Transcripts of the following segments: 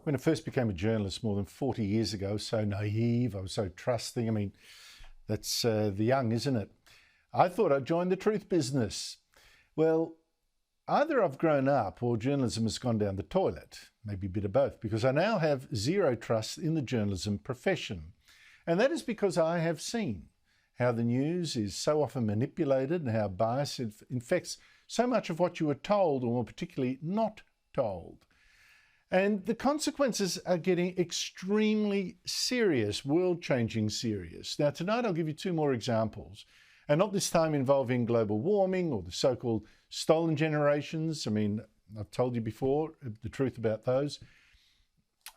When I first became a journalist more than 40 years ago, I was so naive, I was so trusting. I mean, that's the young, isn't it? I thought I'd join the truth business. Well, either I've grown up or journalism has gone down the toilet, maybe a bit of both, because I now have zero trust in the journalism profession. And that is because I have seen how the news is so often manipulated and how bias infects so much of what you were told, or more particularly not told. And the consequences are getting extremely serious, world-changing serious. Now, tonight I'll give you two more examples, and not this time involving global warming or the so-called stolen generations. I mean, I've told you before the truth about those.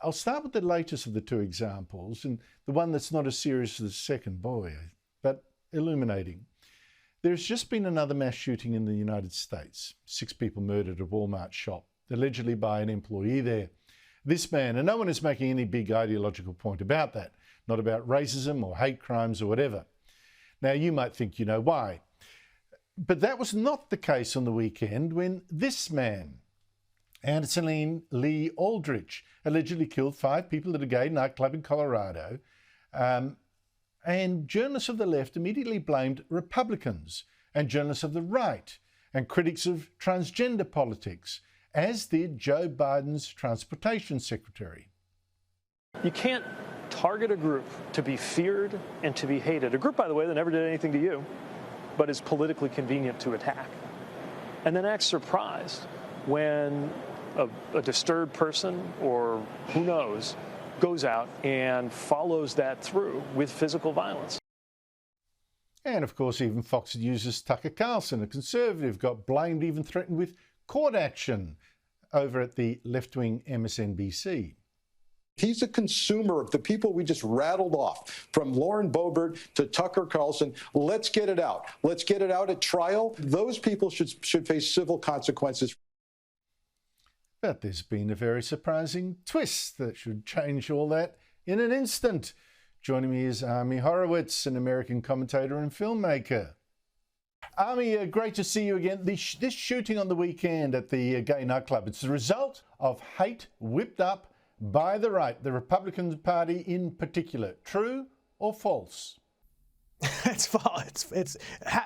I'll start with the latest of the two examples, and the one that's not as serious as the second, boy, but illuminating. There's just been another mass shooting in the United States. 6 people murdered at a Walmart shop, allegedly by an employee there. This man, and no one is making any big ideological point about that, not about racism or hate crimes or whatever. Now, you might think you know why. But that was not the case on the weekend when this man, Anderson Lee Aldrich, allegedly killed 5 people at a gay nightclub in Colorado. And journalists of the left immediately blamed Republicans and journalists of the right and critics of transgender politics, as did Joe Biden's transportation secretary. You can't target a group to be feared and to be hated. A group, by the way, that never did anything to you, but is politically convenient to attack. And then act surprised when a disturbed person, or who knows, goes out and follows that through with physical violence. And of course, even Fox News' Tucker Carlson, a conservative, got blamed, even threatened with court action over at the left-wing MSNBC. He's a consumer of the people we just rattled off, from Lauren Boebert to Tucker Carlson. Let's get it out. Let's get it out at trial. Those people should face civil consequences. But there's been a very surprising twist that should change all that in an instant. Joining me is Ami Horowitz, an American commentator and filmmaker. Ami, great to see you again. This shooting on the weekend at the gay nightclub, it's the result of hate whipped up by the right, the Republican Party in particular. True or false? It's false. It's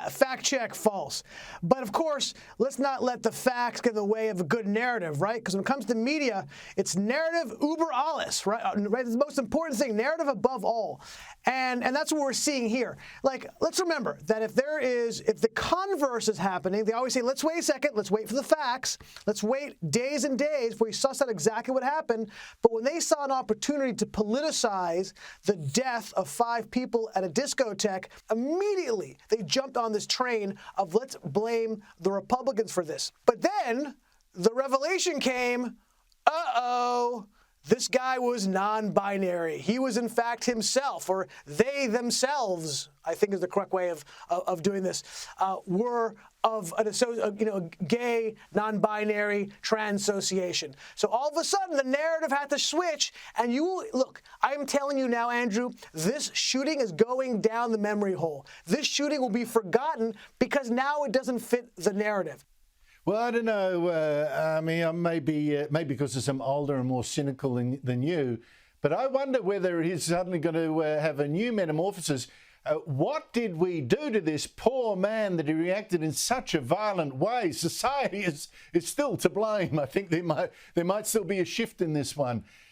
fact check, false. But of course, let's not let the facts get in the way of a good narrative, right? Because when it comes to media, it's narrative uber alles, right? It's the most important thing, narrative above all. And that's what we're seeing here. Like, let's remember that if the converse is happening, they always say, let's wait a second, let's wait for the facts, let's wait days and days before we suss out exactly what happened. But when they saw an opportunity to politicize the death of 5 people at a discotheque, immediately they jumped on this train of let's blame the Republicans for this. But then the revelation came, this guy was non-binary. He was in fact himself, or they themselves, I think is the correct way of doing this, were of a gay, non-binary, trans association. So all of a sudden, the narrative had to switch. And look, I am telling you now, Andrew, this shooting is going down the memory hole. This shooting will be forgotten because now it doesn't fit the narrative. Well, I don't know, maybe because I'm older and more cynical than you, but I wonder whether he's suddenly going to have a new metamorphosis. What did we do to this poor man that he reacted in such a violent way? Society is still to blame. I think there might still be a shift in this one.